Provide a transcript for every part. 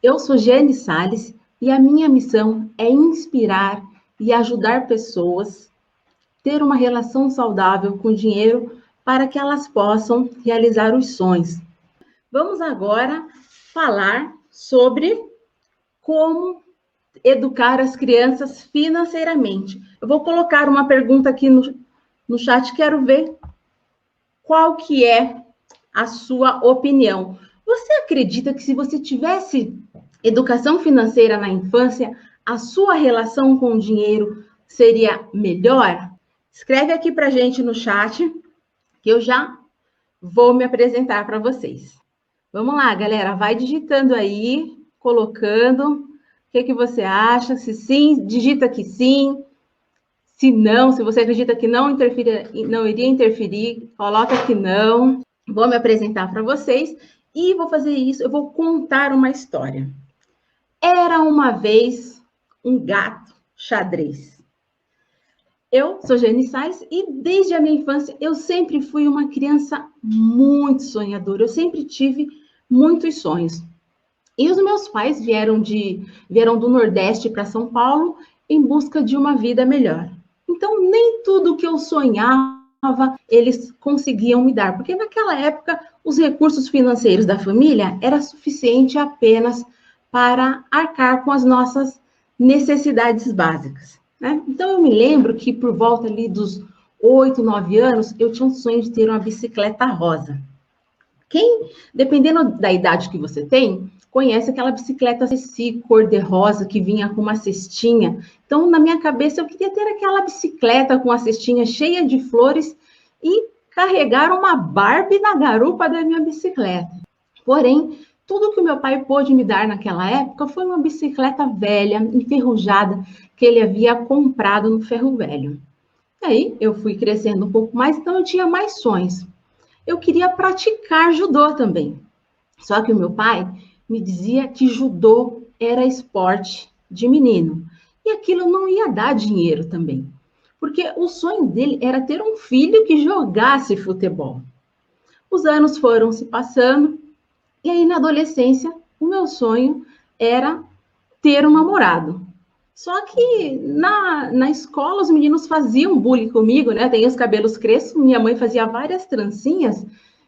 Eu sou Jeane Salles e a minha missão é inspirar e ajudar pessoas a ter uma relação saudável com o dinheiro para que elas possam realizar os sonhos. Vamos agora falar sobre como educar as crianças financeiramente. Eu vou colocar uma pergunta aqui no chat, quero ver qual que é a sua opinião. Você acredita que se você tivesse educação financeira na infância, a sua relação com o dinheiro seria melhor? Escreve aqui para a gente no chat, que eu já vou me apresentar para vocês. Vamos lá, galera, vai digitando aí, colocando. O que você acha? Se sim, digita que sim. Se não, se você acredita que não iria interferir, coloca que não. Vou me apresentar para vocês e vou fazer isso, eu vou contar uma história. Era uma vez um gato xadrez. Eu sou Jeane Salles e desde a minha infância eu sempre fui uma criança muito sonhadora. Eu sempre tive muitos sonhos. E os meus pais vieram do Nordeste para São Paulo em busca de uma vida melhor. Então, nem tudo que eu sonhava eles conseguiam me dar, porque naquela época os recursos financeiros da família era suficiente apenas para arcar com as nossas necessidades básicas, né? Então, eu me lembro que por volta ali dos 8, 9 anos, eu tinha um sonho de ter uma bicicleta rosa. Dependendo da idade que você tem, conhece aquela bicicleta Ceci, cor-de-rosa, que vinha com uma cestinha. Então, na minha cabeça, eu queria ter aquela bicicleta com a cestinha cheia de flores e carregar uma Barbie na garupa da minha bicicleta. Porém, tudo que o meu pai pôde me dar naquela época foi uma bicicleta velha, enferrujada, que ele havia comprado no ferro velho. E aí, eu fui crescendo um pouco mais, então eu tinha mais sonhos. Eu queria praticar judô também. Só que o meu pai me dizia que judô era esporte de menino. E aquilo não ia dar dinheiro também. Porque o sonho dele era ter um filho que jogasse futebol. Os anos foram se passando. E aí, na adolescência, o meu sonho era ter um namorado. Só que na escola os meninos faziam bullying comigo, né? Tem os cabelos crespos, minha mãe fazia várias trancinhas,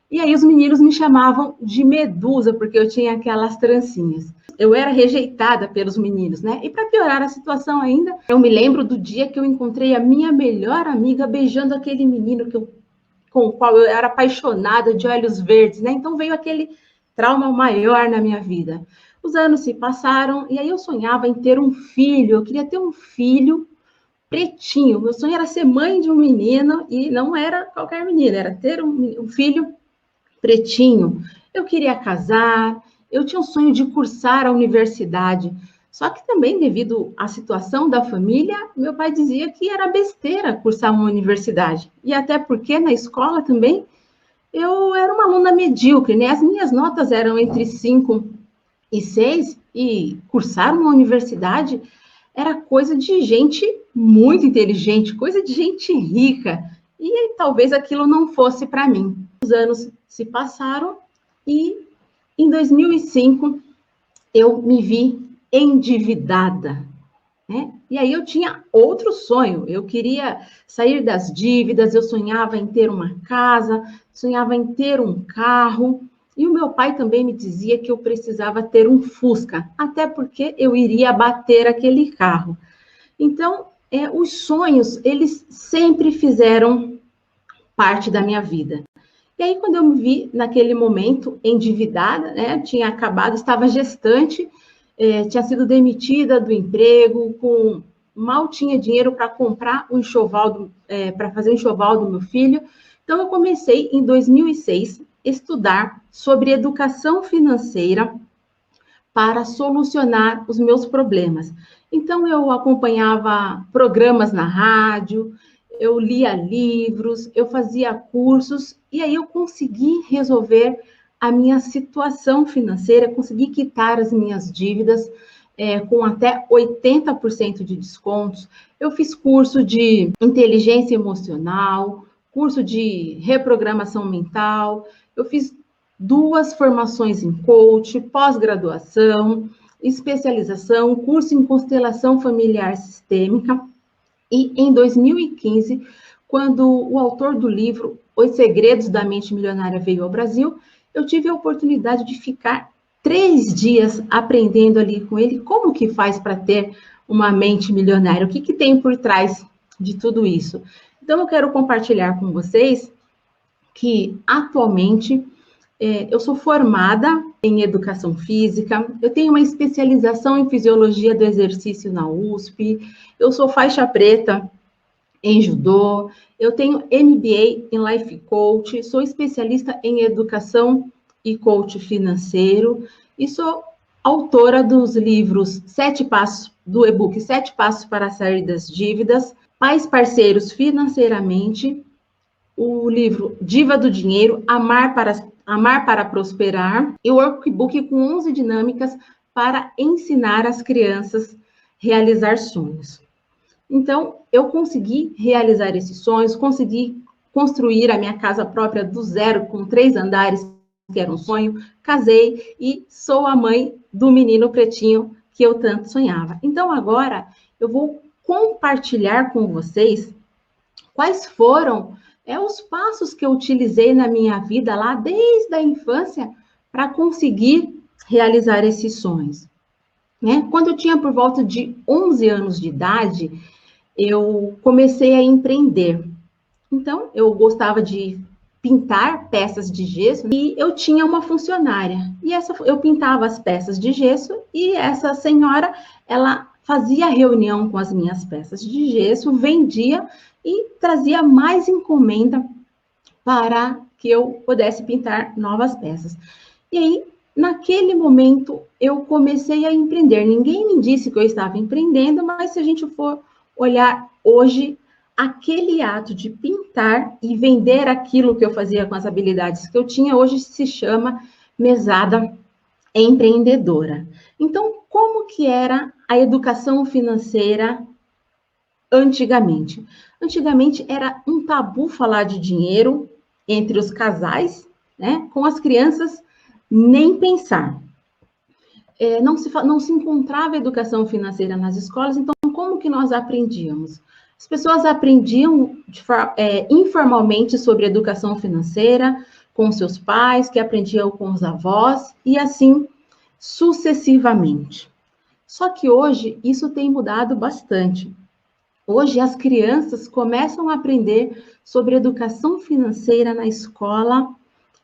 e aí os meninos me chamavam de Medusa, porque eu tinha aquelas trancinhas. Eu era rejeitada pelos meninos, né? E para piorar a situação ainda, eu me lembro do dia que eu encontrei a minha melhor amiga beijando aquele menino com o qual eu era apaixonada, de olhos verdes, né? Então veio aquele trauma maior na minha vida. Os anos se passaram e aí eu sonhava em ter um filho. Eu queria ter um filho pretinho. Meu sonho era ser mãe de um menino e não era qualquer menino, era ter um filho pretinho. Eu queria casar, eu tinha um sonho de cursar a universidade. Só que também, devido à situação da família, meu pai dizia que era besteira cursar uma universidade. E até porque na escola também eu era uma aluna medíocre, né? As minhas notas eram entre 5 e 6, e cursar uma universidade era coisa de gente muito inteligente, coisa de gente rica. E talvez aquilo não fosse para mim. Os anos se passaram e em 2005 eu me vi endividada, né? E aí eu tinha outro sonho, eu queria sair das dívidas, eu sonhava em ter uma casa, sonhava em ter um carro, e o meu pai também me dizia que eu precisava ter um Fusca, até porque eu iria bater aquele carro. Então, os sonhos, eles sempre fizeram parte da minha vida. E aí, quando eu me vi naquele momento endividada, né, tinha acabado, estava gestante, tinha sido demitida do emprego, mal tinha dinheiro para comprar um enxoval, para fazer o enxoval do meu filho. Então, eu comecei em 2006 a estudar sobre educação financeira para solucionar os meus problemas. Então, eu acompanhava programas na rádio, eu lia livros, eu fazia cursos, e aí eu consegui resolver a minha situação financeira, consegui quitar as minhas dívidas com até 80% de descontos. Eu fiz curso de inteligência emocional, curso de reprogramação mental, eu fiz 2 formações em coach, pós-graduação, especialização, curso em constelação familiar sistêmica. E em 2015, quando o autor do livro Os Segredos da Mente Milionária veio ao Brasil, eu tive a oportunidade de ficar 3 dias aprendendo ali com ele como que faz para ter uma mente milionária, o que tem por trás de tudo isso. Então, eu quero compartilhar com vocês que, atualmente, eu sou formada em educação física, eu tenho uma especialização em fisiologia do exercício na USP, eu sou faixa preta em judô, eu tenho MBA em Life Coach, sou especialista em educação e coach financeiro, e sou autora dos livros 7 Passos, do e-book 7 Passos para Sair das Dívidas, Pais Parceiros Financeiramente, o livro Diva do Dinheiro, Amar para Prosperar, e o workbook com 11 dinâmicas para ensinar as crianças a realizar sonhos. Então, eu consegui realizar esses sonhos, consegui construir a minha casa própria do zero, com 3 andares, que era um sonho, casei e sou a mãe do menino pretinho que eu tanto sonhava. Então, agora, eu vou compartilhar com vocês quais foram os passos que eu utilizei na minha vida lá, desde a infância, para conseguir realizar esses sonhos. Quando eu tinha por volta de 11 anos de idade, eu comecei a empreender. Então, eu gostava de pintar peças de gesso e eu tinha uma funcionária. E eu pintava as peças de gesso e essa senhora, ela fazia reunião com as minhas peças de gesso, vendia e trazia mais encomenda para que eu pudesse pintar novas peças. E aí, naquele momento, eu comecei a empreender. Ninguém me disse que eu estava empreendendo, mas se a gente for olhar hoje, aquele ato de pintar e vender aquilo que eu fazia com as habilidades que eu tinha, hoje se chama mesada empreendedora. Então, como que era a educação financeira antigamente? Antigamente era um tabu falar de dinheiro entre os casais, com as crianças nem pensar. Não se encontrava educação financeira nas escolas, então como que nós aprendíamos? As pessoas aprendiam informalmente sobre educação financeira com seus pais, que aprendiam com os avós, e assim sucessivamente. Só que hoje isso tem mudado bastante. Hoje as crianças começam a aprender sobre educação financeira na escola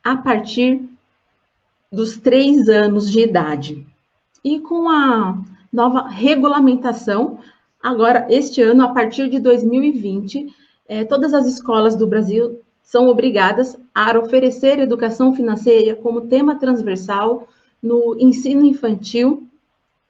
a partir dos 3 anos de idade. E com a nova regulamentação, agora, este ano, a partir de 2020, todas as escolas do Brasil são obrigadas a oferecer educação financeira como tema transversal no ensino infantil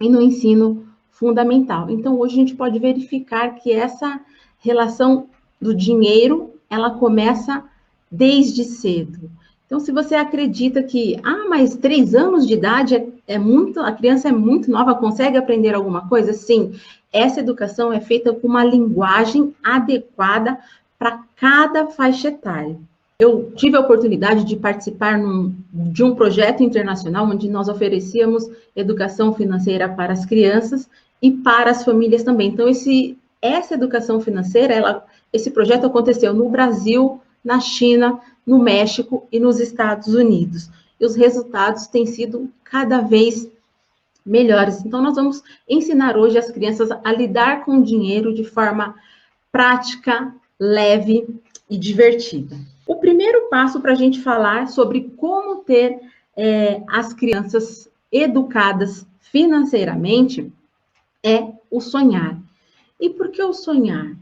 e no ensino fundamental. Então, hoje a gente pode verificar que essa relação do dinheiro, ela começa desde cedo. Então, se você acredita que, mas 3 anos de idade a criança é muito nova, consegue aprender alguma coisa? Sim, essa educação é feita com uma linguagem adequada para cada faixa etária. Eu tive a oportunidade de participar de um projeto internacional onde nós oferecíamos educação financeira para as crianças e para as famílias também. Então, essa educação financeira, esse projeto aconteceu no Brasil, na China, no México e nos Estados Unidos. E os resultados têm sido cada vez melhores. Então, nós vamos ensinar hoje as crianças a lidar com o dinheiro de forma prática, leve e divertida. O primeiro passo para a gente falar sobre como ter as crianças educadas financeiramente é o sonhar. E por que o sonhar?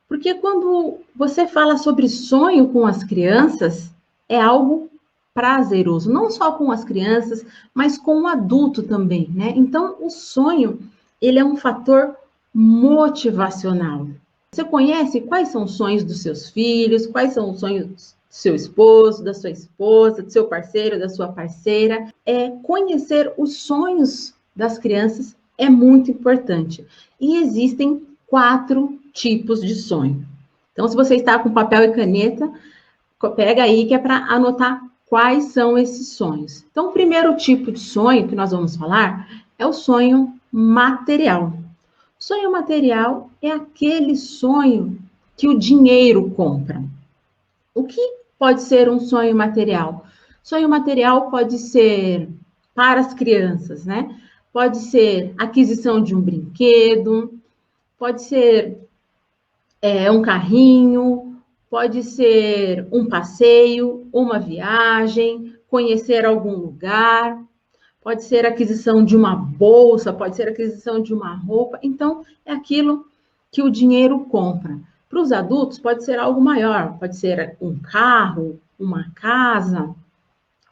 Porque quando você fala sobre sonho com as crianças, é algo prazeroso, não só com as crianças, mas com o adulto também, Então, o sonho, ele é um fator motivacional. Você conhece quais são os sonhos dos seus filhos, quais são os sonhos do seu esposo, da sua esposa, do seu parceiro, da sua parceira? Conhecer os sonhos das crianças é muito importante. E existem 4 tipos de sonho. Então, se você está com papel e caneta, pega aí que é para anotar quais são esses sonhos. Então, o primeiro tipo de sonho que nós vamos falar é o sonho material. O sonho material é aquele sonho que o dinheiro compra. O que pode ser um sonho material? Sonho material pode ser para as crianças, né? Pode ser aquisição de um brinquedo, pode ser um carrinho, pode ser um passeio, uma viagem, conhecer algum lugar, pode ser aquisição de uma bolsa, pode ser aquisição de uma roupa. Então, é aquilo que o dinheiro compra. Para os adultos, pode ser algo maior, pode ser um carro, uma casa,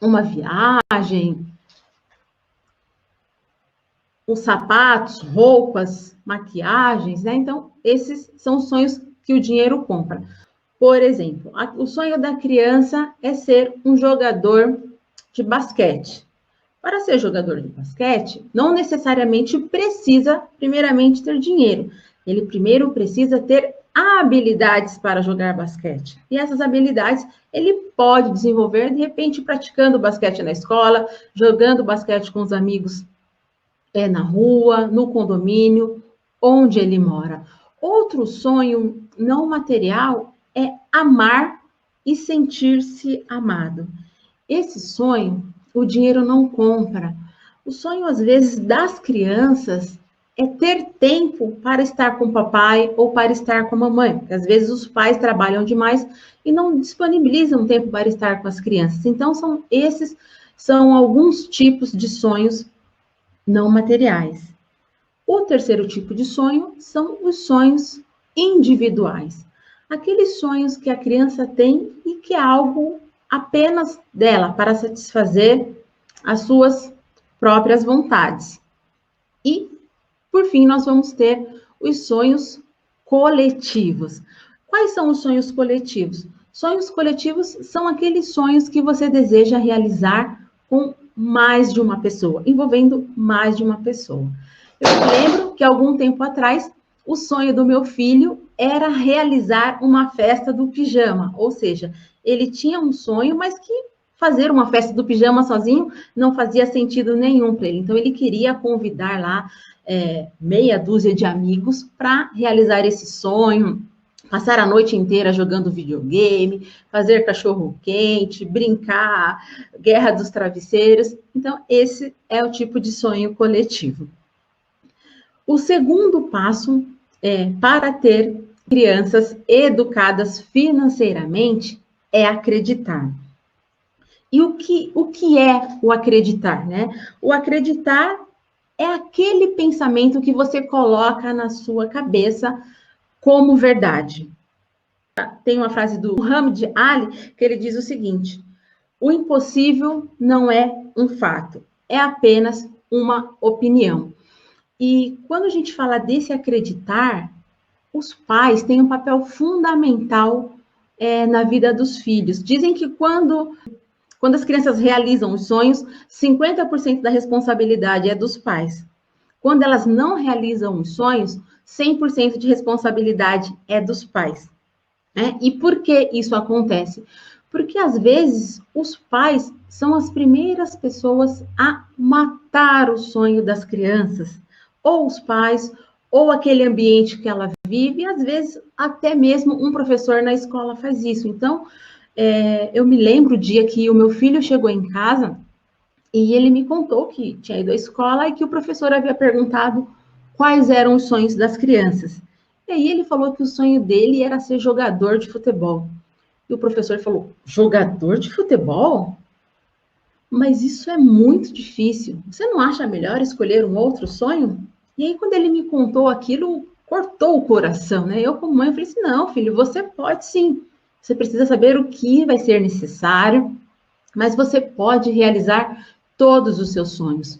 uma viagem, os sapatos, roupas, maquiagens, né? Então, esses são os sonhos que o dinheiro compra. Por exemplo, o sonho da criança é ser um jogador de basquete. Para ser jogador de basquete, não necessariamente precisa, primeiramente, ter dinheiro. Ele primeiro precisa ter habilidades para jogar basquete. E essas habilidades ele pode desenvolver, de repente, praticando basquete na escola, jogando basquete com os amigos na rua, no condomínio, onde ele mora. Outro sonho não material é amar e sentir-se amado. Esse sonho, o dinheiro não compra. O sonho, às vezes, das crianças é ter tempo para estar com o papai ou para estar com a mamãe. Porque, às vezes, os pais trabalham demais e não disponibilizam tempo para estar com as crianças. Então, esses são alguns tipos de sonhos não materiais. O terceiro tipo de sonho são os sonhos individuais. Aqueles sonhos que a criança tem e que é algo apenas dela, para satisfazer as suas próprias vontades. E, por fim, nós vamos ter os sonhos coletivos. Quais são os sonhos coletivos? Sonhos coletivos são aqueles sonhos que você deseja realizar com mais de uma pessoa, envolvendo mais de uma pessoa. Eu me lembro que, algum tempo atrás, o sonho do meu filho era realizar uma festa do pijama, ou seja, ele tinha um sonho, mas que fazer uma festa do pijama sozinho não fazia sentido nenhum para ele. Então, ele queria convidar lá meia dúzia de amigos para realizar esse sonho, passar a noite inteira jogando videogame, fazer cachorro-quente, brincar, guerra dos travesseiros. Então, esse é o tipo de sonho coletivo. O segundo passo para ter crianças educadas financeiramente é acreditar. E o que é o acreditar, né? O acreditar é aquele pensamento que você coloca na sua cabeça como verdade. Tem uma frase do Muhammad Ali que ele diz o seguinte: o impossível não é um fato, é apenas uma opinião. E quando a gente fala desse acreditar, os pais têm um papel fundamental na vida dos filhos. Dizem que quando as crianças realizam os sonhos, 50% da responsabilidade é dos pais. Quando elas não realizam os sonhos, 100% de responsabilidade é dos pais. Né? E por que isso acontece? Porque, às vezes, os pais são as primeiras pessoas a matar o sonho das crianças. Ou os pais, ou aquele ambiente que ela vive, e, às vezes, até mesmo um professor na escola faz isso. Então, eu me lembro o dia que o meu filho chegou em casa e ele me contou que tinha ido à escola e que o professor havia perguntado quais eram os sonhos das crianças. E aí ele falou que o sonho dele era ser jogador de futebol. E o professor falou: jogador de futebol? Mas isso é muito difícil. Você não acha melhor escolher um outro sonho? E aí, quando ele me contou aquilo, cortou o coração, né? Eu, como mãe, falei assim: não, filho, você pode sim. Você precisa saber o que vai ser necessário, mas você pode realizar todos os seus sonhos.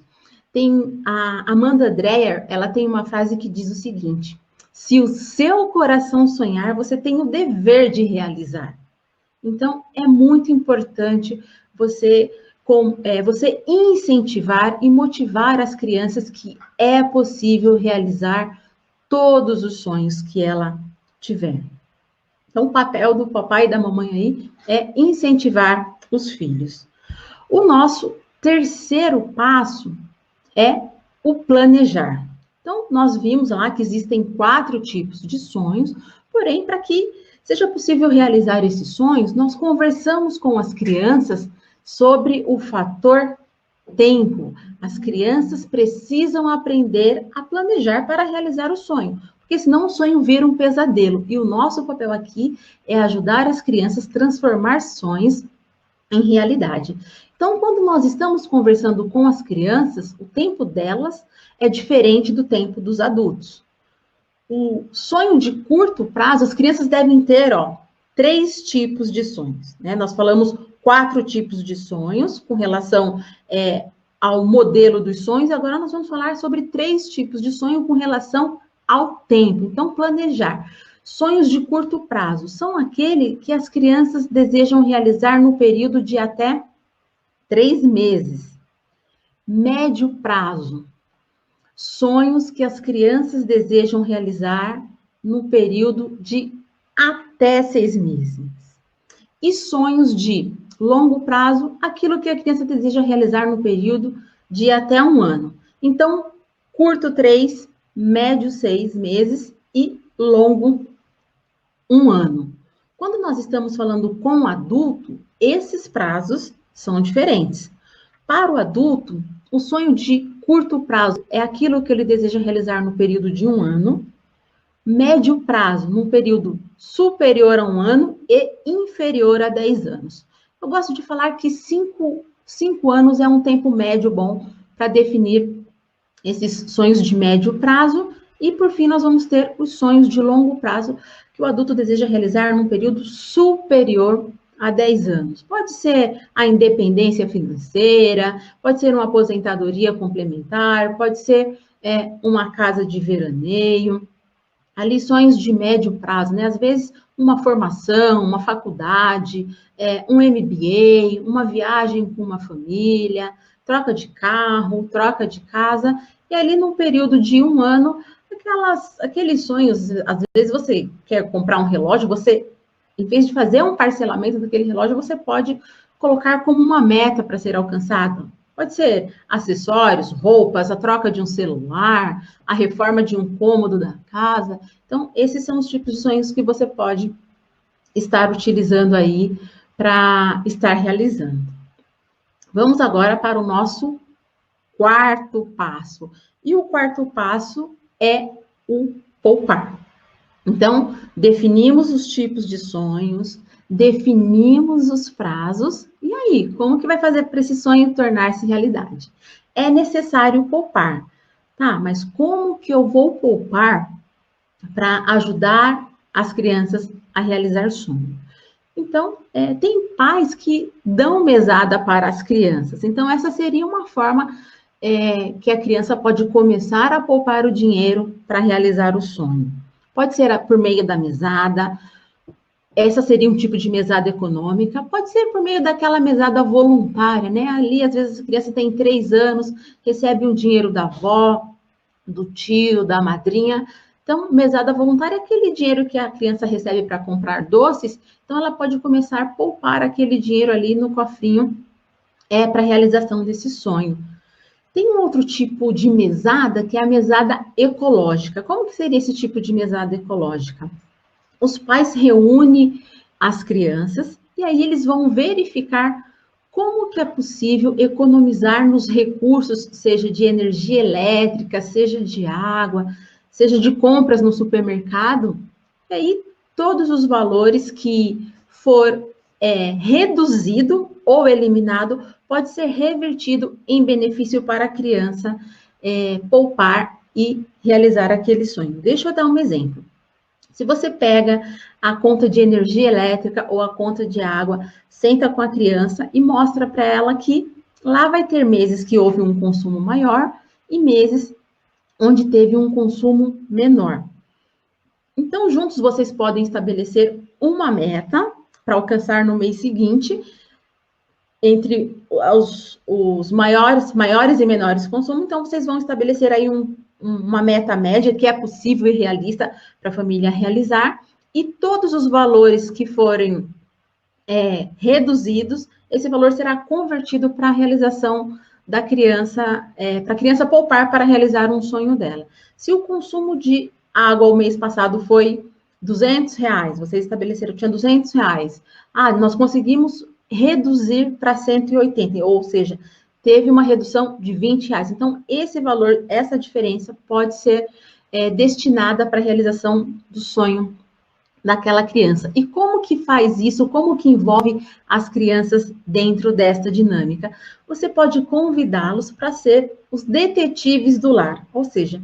Tem a Amanda Dreyer, ela tem uma frase que diz o seguinte: se o seu coração sonhar, você tem o dever de realizar. Então, é muito importante você incentivar e motivar as crianças que é possível realizar todos os sonhos que ela tiver. Então, o papel do papai e da mamãe aí é incentivar os filhos. O nosso terceiro passo é o planejar. Então, nós vimos lá que existem 4 tipos de sonhos, porém, para que seja possível realizar esses sonhos, nós conversamos com as crianças sobre o fator tempo. As crianças precisam aprender a planejar para realizar o sonho, porque senão o sonho vira um pesadelo. E o nosso papel aqui é ajudar as crianças a transformar sonhos em realidade. Então, quando nós estamos conversando com as crianças, o tempo delas é diferente do tempo dos adultos. O sonho de curto prazo, as crianças devem ter, 3 tipos de sonhos, né? Nós falamos 4 tipos de sonhos com relação ao modelo dos sonhos, e agora nós vamos falar sobre 3 tipos de sonho com relação ao tempo. Então, planejar. Sonhos de curto prazo são aquele que as crianças desejam realizar no período de até 3 meses. Médio prazo. Sonhos que as crianças desejam realizar no período de até 6 meses. E sonhos de longo prazo, aquilo que a criança deseja realizar no período de até 1 ano. Então, curto 3, médio 6 meses e longo 1 ano. Quando nós estamos falando com o adulto, esses prazos são diferentes. Para o adulto, o sonho de curto prazo é aquilo que ele deseja realizar no período de 1 ano, médio prazo, num período superior a 1 ano e inferior a 10 anos. Eu gosto de falar que 5 anos é um tempo médio bom para definir esses sonhos de médio prazo. E, por fim, nós vamos ter os sonhos de longo prazo, que o adulto deseja realizar num período superior a 10 anos. Pode ser a independência financeira, pode ser uma aposentadoria complementar, pode ser uma casa de veraneio. Ali, sonhos de médio prazo, né? Às vezes, uma formação, uma faculdade, um MBA, uma viagem com uma família, troca de carro, troca de casa. E ali, num período de 1 ano, aqueles sonhos, às vezes você quer comprar um relógio, você, em vez de fazer um parcelamento daquele relógio, você pode colocar como uma meta para ser alcançada. Pode ser acessórios, roupas, a troca de um celular, a reforma de um cômodo da casa. Então, esses são os tipos de sonhos que você pode estar utilizando aí para estar realizando. Vamos agora para o nosso 4º passo. E o 4º passo é o poupar. Então, definimos os tipos de sonhos, definimos os prazos, e aí, como que vai fazer para esse sonho tornar-se realidade? É necessário poupar. Tá, mas como que eu vou poupar para ajudar as crianças a realizar sonho? Então, tem pais que dão mesada para as crianças. Então, essa seria uma forma que a criança pode começar a poupar o dinheiro para realizar o sonho. Pode ser por meio da mesada, essa seria um tipo de mesada econômica, pode ser por meio daquela mesada voluntária, né? Ali, às vezes, a criança tem 3 anos, recebe um dinheiro da avó, do tio, da madrinha. Então, mesada voluntária é aquele dinheiro que a criança recebe para comprar doces, então ela pode começar a poupar aquele dinheiro ali no cofrinho para a realização desse sonho. Tem um outro tipo de mesada, que é a mesada ecológica. Como que seria esse tipo de mesada ecológica? Os pais reúnem as crianças e aí eles vão verificar como que é possível economizar nos recursos, seja de energia elétrica, seja de água, seja de compras no supermercado. E aí, todos os valores que for reduzido ou eliminado, pode ser revertido em benefício para a criança poupar e realizar aquele sonho. Deixa eu dar um exemplo. Se você pega a conta de energia elétrica ou a conta de água, senta com a criança e mostra para ela que lá vai ter meses que houve um consumo maior e meses onde teve um consumo menor. Então, juntos vocês podem estabelecer uma meta para alcançar no mês seguinte, entre os maiores e menores consumos. Então, vocês vão estabelecer aí uma meta média que é possível e realista para a família realizar, e todos os valores que forem reduzidos, esse valor será convertido para a realização da criança, para a criança poupar para realizar um sonho dela. Se o consumo de água o mês passado foi R$ 200, vocês estabeleceram, tinha R$ 200. Nós conseguimos reduzir para 180, ou seja, teve uma redução de R$ 20. Então, esse valor, essa diferença pode ser destinada para a realização do sonho daquela criança. E como que faz isso? Como que envolve as crianças dentro desta dinâmica? Você pode convidá-los para ser os detetives do lar, ou seja,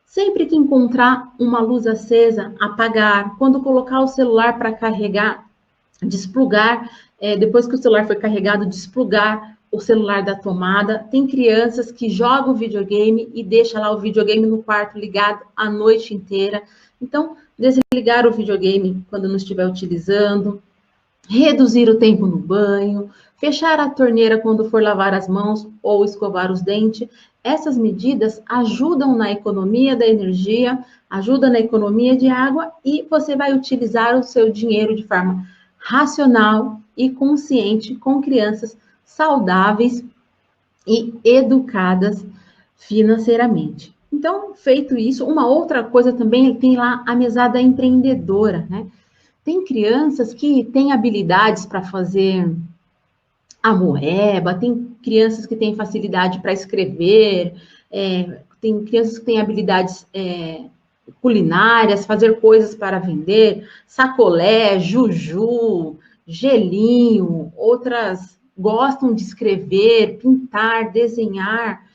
sempre que encontrar uma luz acesa, apagar. Quando colocar o celular para carregar, desplugar. Depois que o celular foi carregado, desplugar o celular da tomada. Tem crianças que jogam videogame e deixam lá o videogame no quarto ligado a noite inteira. Então, desligar o videogame quando não estiver utilizando, reduzir o tempo no banho, fechar a torneira quando for lavar as mãos ou escovar os dentes. Essas medidas ajudam na economia da energia, ajudam na economia de água e você vai utilizar o seu dinheiro de forma racional e consciente com crianças saudáveis e educadas financeiramente. Então, feito isso, uma outra coisa também, tem lá a mesada empreendedora, né? Tem crianças que têm habilidades para fazer a moeba, tem crianças que têm facilidade para escrever, tem crianças que têm habilidades culinárias, fazer coisas para vender, sacolé, juju, gelinho, outras gostam de escrever, pintar, desenhar.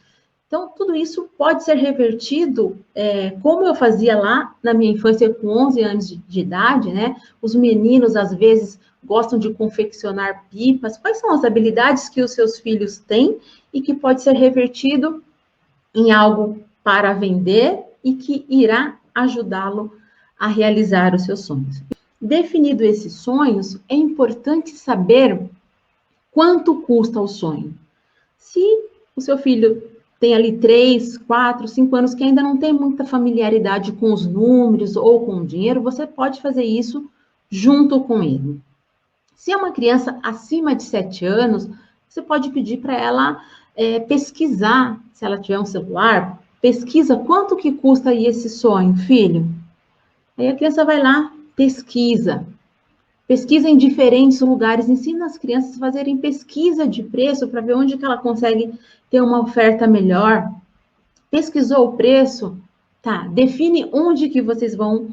Então, tudo isso pode ser revertido, como eu fazia lá na minha infância, com 11 anos de idade, né? Os meninos, às vezes, gostam de confeccionar pipas. Quais são as habilidades que os seus filhos têm e que pode ser revertido em algo para vender e que irá ajudá-lo a realizar os seus sonhos? Definido esses sonhos, é importante saber quanto custa o sonho. Se o seu filho tem ali 3, 4, 5 anos que ainda não tem muita familiaridade com os números ou com o dinheiro, você pode fazer isso junto com ele. Se é uma criança acima de 7 anos, você pode pedir para ela pesquisar, se ela tiver um celular, pesquisa quanto que custa aí esse sonho, filho. Aí a criança vai lá, pesquisa em diferentes lugares, ensina as crianças a fazerem pesquisa de preço para ver onde que ela consegue ter uma oferta melhor. Pesquisou o preço? Tá, define onde que vocês vão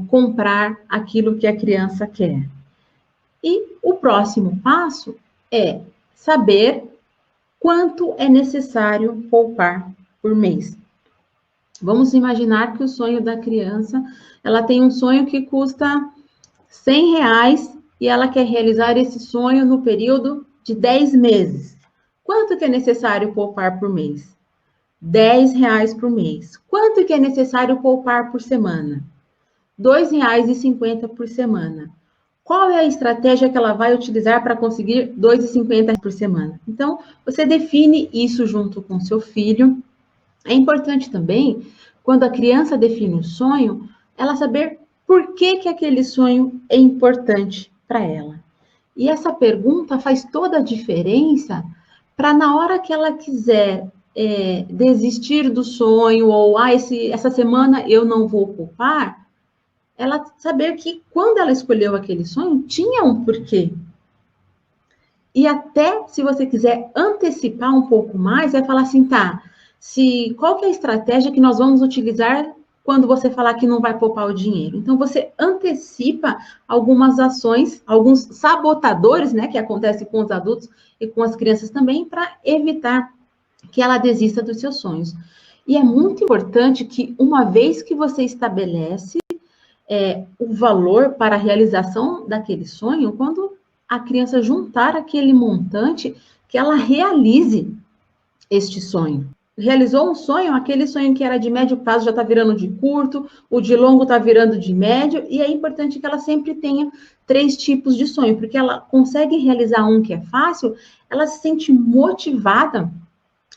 comprar aquilo que a criança quer. E o próximo passo é saber quanto é necessário poupar por mês. Vamos imaginar que o sonho da criança, ela tem um sonho que custa R$ 100 e ela quer realizar esse sonho no período de 10 meses. Quanto que é necessário poupar por mês? R$ 10 por mês. Quanto que é necessário poupar por semana? R$ 2,50 por semana. Qual é a estratégia que ela vai utilizar para conseguir R$ 2,50 por semana? Então, você define isso junto com seu filho. É importante também, quando a criança define um sonho, ela saber por que aquele sonho é importante para ela. E essa pergunta faz toda a diferença para na hora que ela quiser desistir do sonho, ou essa semana eu não vou poupar, ela saber que quando ela escolheu aquele sonho, tinha um porquê. E até se você quiser antecipar um pouco mais, vai falar assim, tá, qual que é a estratégia que nós vamos utilizar quando você falar que não vai poupar o dinheiro? Então, você antecipa algumas ações, alguns sabotadores, né, que acontecem com os adultos e com as crianças também, para evitar que ela desista dos seus sonhos. E é muito importante que, uma vez que você estabelece o valor para a realização daquele sonho, quando a criança juntar aquele montante, que ela realize este sonho. Realizou um sonho, aquele sonho que era de médio prazo já está virando de curto, o de longo está virando de médio, e é importante que ela sempre tenha 3 tipos de sonho, porque ela consegue realizar um que é fácil, ela se sente motivada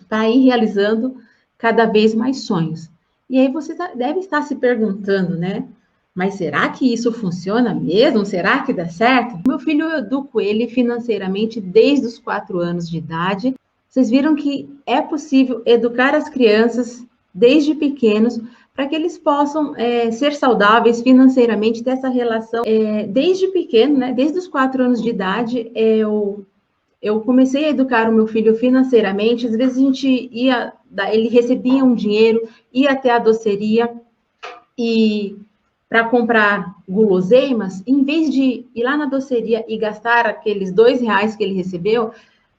para ir realizando cada vez mais sonhos. E aí você deve estar se perguntando, né? Mas será que isso funciona mesmo? Será que dá certo? Meu filho, eu educo ele financeiramente desde os 4 anos de idade. Vocês viram que é possível educar as crianças desde pequenos para que eles possam ser saudáveis financeiramente, ter essa relação desde pequeno, né? Desde os 4 anos de idade, eu comecei a educar o meu filho financeiramente. Às vezes a gente ia, ele recebia um dinheiro, ia até a doceria e para comprar guloseimas, em vez de ir lá na doceria e gastar aqueles R$ 2 que ele recebeu,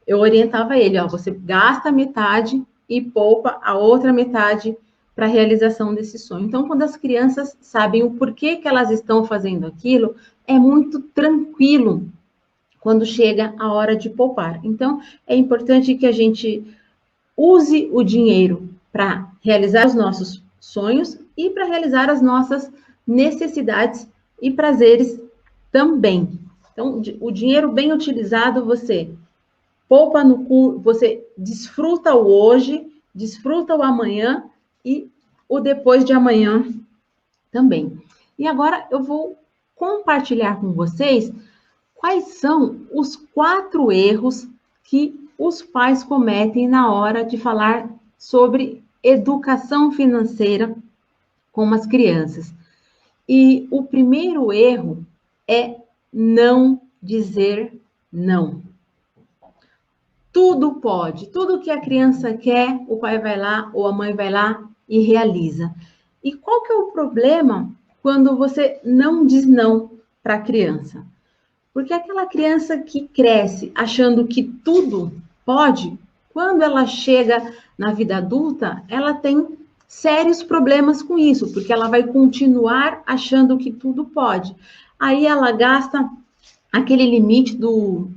eu orientava ele, ó, você gasta metade e poupa a outra metade para a realização desse sonho. Então, quando as crianças sabem o porquê que elas estão fazendo aquilo, é muito tranquilo quando chega a hora de poupar. Então, é importante que a gente use o dinheiro para realizar os nossos sonhos e para realizar as nossas necessidades e prazeres também. Então, o dinheiro bem utilizado, você poupa no curso, você desfruta o hoje, desfruta o amanhã e o depois de amanhã também. E agora eu vou compartilhar com vocês quais são os 4 erros que os pais cometem na hora de falar sobre educação financeira com as crianças. E o primeiro erro é não dizer não. Tudo pode, tudo que a criança quer, o pai vai lá ou a mãe vai lá e realiza. E qual que é o problema quando você não diz não para a criança? Porque aquela criança que cresce achando que tudo pode, quando ela chega na vida adulta, ela tem sérios problemas com isso, porque ela vai continuar achando que tudo pode. Aí ela gasta aquele limite do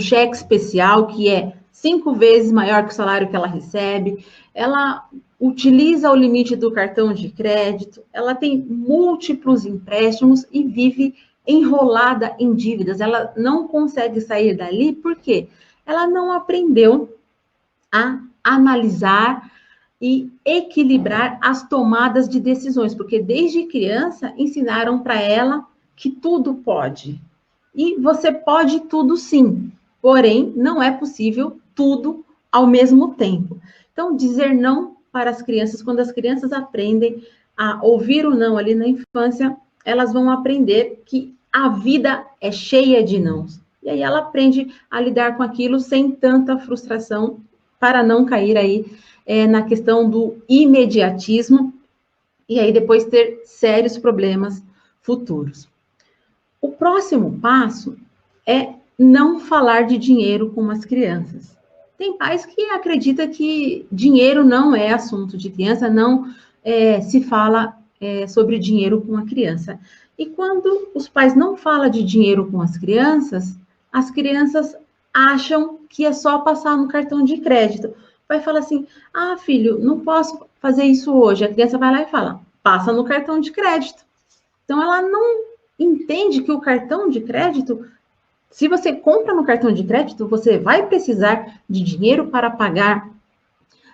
cheque especial, que é 5 vezes maior que o salário que ela recebe, ela utiliza o limite do cartão de crédito, ela tem múltiplos empréstimos e vive enrolada em dívidas, ela não consegue sair dali, porque ela não aprendeu a analisar e equilibrar as tomadas de decisões, porque desde criança ensinaram para ela que tudo pode. E você pode tudo sim, porém não é possível tudo ao mesmo tempo. Então, dizer não para as crianças, quando as crianças aprendem a ouvir o não ali na infância, elas vão aprender que a vida é cheia de nãos. E aí ela aprende a lidar com aquilo sem tanta frustração, para não cair aí na questão do imediatismo e aí depois ter sérios problemas futuros. O próximo passo é não falar de dinheiro com as crianças. Tem pais que acreditam que dinheiro não é assunto de criança, não se fala sobre dinheiro com a criança. E quando os pais não falam de dinheiro com as crianças acham que é só passar no cartão de crédito. O pai fala assim, ah, filho, não posso fazer isso hoje. A criança vai lá e fala, passa no cartão de crédito. Então, ela não entende que o cartão de crédito, se você compra no cartão de crédito, você vai precisar de dinheiro para pagar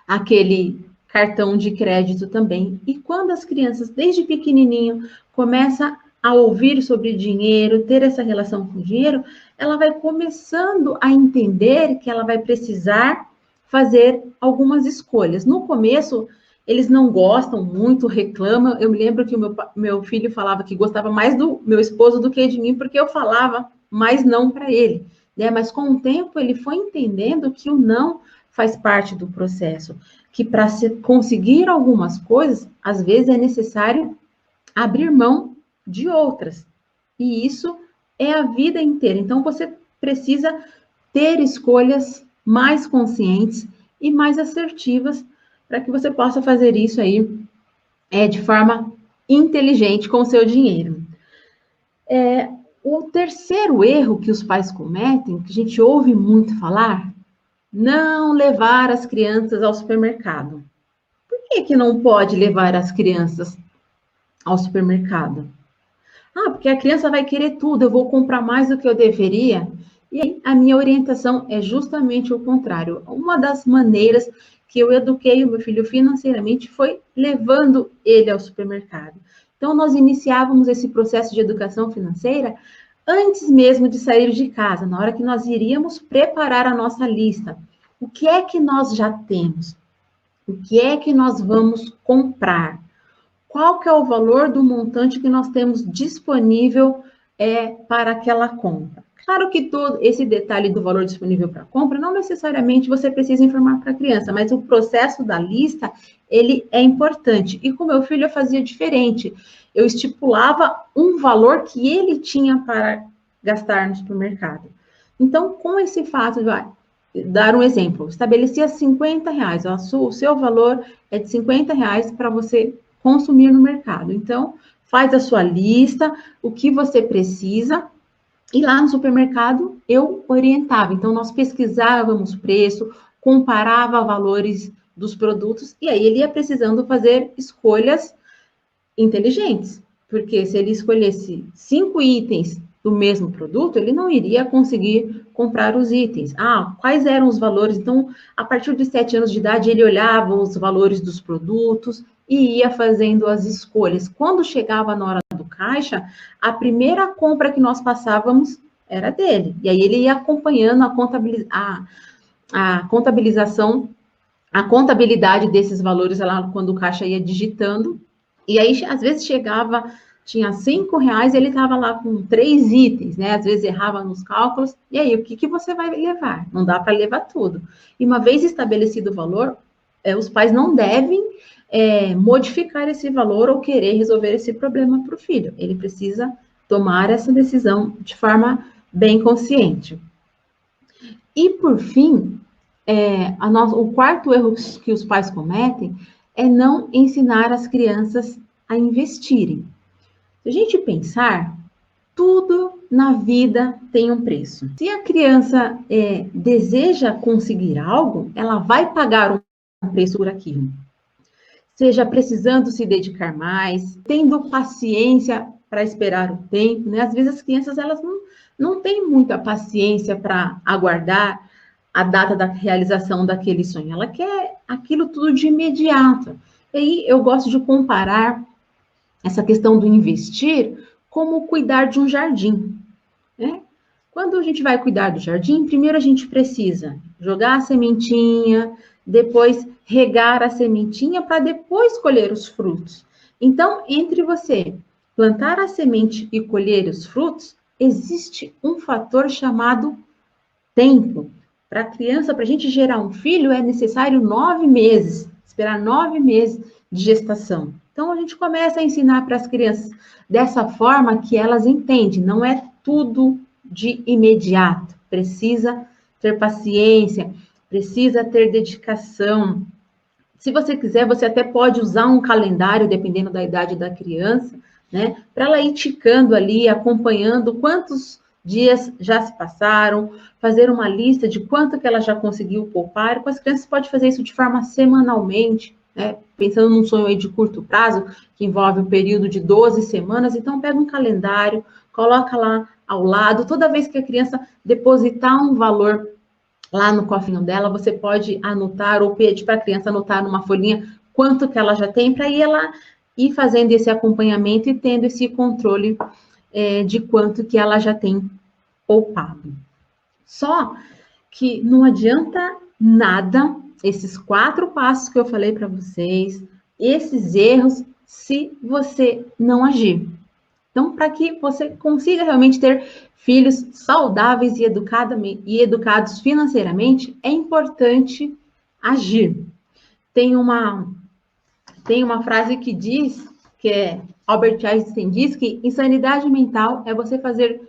aquele cartão de crédito também. E quando as crianças, desde pequenininho, começam a ouvir sobre dinheiro, ter essa relação com o dinheiro, ela vai começando a entender que ela vai precisar fazer algumas escolhas. No começo, eles não gostam muito, reclamam. Eu me lembro que o meu filho falava que gostava mais do meu esposo do que de mim, porque eu falava mais não para ele, né? Mas com o tempo ele foi entendendo que o não faz parte do processo, que para se conseguir algumas coisas, às vezes é necessário abrir mão de outras. E isso é a vida inteira. Então você precisa ter escolhas mais conscientes e mais assertivas para que você possa fazer isso aí de forma inteligente com o seu dinheiro. O terceiro erro que os pais cometem, que a gente ouve muito falar, não levar as crianças ao supermercado. Por que não pode levar as crianças ao supermercado? Ah, porque a criança vai querer tudo, eu vou comprar mais do que eu deveria. E aí, a minha orientação é justamente o contrário. Uma das maneiras que eu eduquei o meu filho financeiramente foi levando ele ao supermercado. Então, nós iniciávamos esse processo de educação financeira antes mesmo de sair de casa, na hora que nós iríamos preparar a nossa lista. o que é que nós já temos? O que é que nós vamos comprar? Qual que é o valor do montante que nós temos disponível para aquela compra? Claro que todo esse detalhe do valor disponível para compra, não necessariamente você precisa informar para a criança, mas o processo da lista, ele é importante. E com meu filho eu fazia diferente. Eu estipulava um valor que ele tinha para gastar no supermercado. Então, com esse fato, vai dar um exemplo, estabelecia R$ 50, o seu valor é de R$ 50 para você consumir no mercado. Então, faz a sua lista, o que você precisa, e lá no supermercado eu orientava. Então, nós pesquisávamos preço, comparava valores dos produtos, e aí ele ia precisando fazer escolhas inteligentes, porque se ele escolhesse 5 itens do mesmo produto, ele não iria conseguir comprar os itens. Quais eram os valores? Então, a partir de 7 anos de idade, ele olhava os valores dos produtos e ia fazendo as escolhas. Quando chegava na hora do caixa, a primeira compra que nós passávamos era dele. E aí ele ia acompanhando a contabilização, a contabilidade desses valores lá quando o caixa ia digitando. E aí, às vezes, tinha R$ 5, ele estava lá com 3 itens, né? Às vezes errava nos cálculos. E aí, o que você vai levar? Não dá para levar tudo. E uma vez estabelecido o valor, os pais não devem modificar esse valor ou querer resolver esse problema para o filho. Ele precisa tomar essa decisão de forma bem consciente. E, por fim, o quarto erro que os pais cometem é não ensinar as crianças a investirem. Se a gente pensar, tudo na vida tem um preço. Se a criança deseja conseguir algo, ela vai pagar um preço por aquilo. Seja precisando se dedicar mais, tendo paciência para esperar o tempo, né? Às vezes as crianças elas não têm muita paciência para aguardar a data da realização daquele sonho. Ela quer aquilo tudo de imediato. E aí eu gosto de comparar essa questão do investir como cuidar de um jardim, né? Quando a gente vai cuidar do jardim, primeiro a gente precisa jogar a sementinha, depois regar a sementinha para depois colher os frutos. Então, entre você plantar a semente e colher os frutos, existe um fator chamado tempo. Para a criança, para a gente gerar um filho, é necessário 9 meses, esperar 9 meses de gestação. Então, a gente começa a ensinar para as crianças dessa forma que elas entendem, não é tudo de imediato, precisa ter paciência, precisa ter dedicação. Se você quiser, você até pode usar um calendário, dependendo da idade da criança, né, para ela ir ticando ali, acompanhando quantos dias já se passaram, fazer uma lista de quanto que ela já conseguiu poupar. Com as crianças pode fazer isso de forma semanalmente, né? Pensando num sonho aí de curto prazo, que envolve um período de 12 semanas, então pega um calendário, coloca lá ao lado, toda vez que a criança depositar um valor lá no cofrinho dela, você pode anotar ou pedir para a criança anotar numa folhinha quanto que ela já tem, para ela ir fazendo esse acompanhamento e tendo esse controle de quanto que ela já tem poupado. Só que não adianta nada esses 4 passos que eu falei para vocês, esses erros, se você não agir. Então, para que você consiga realmente ter filhos saudáveis e educados financeiramente, é importante agir. Tem uma frase que diz, Albert Einstein diz que insanidade mental é você fazer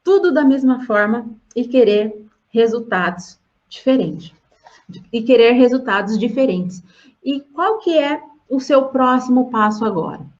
tudo da mesma forma e querer resultados diferentes. E qual que é o seu próximo passo agora?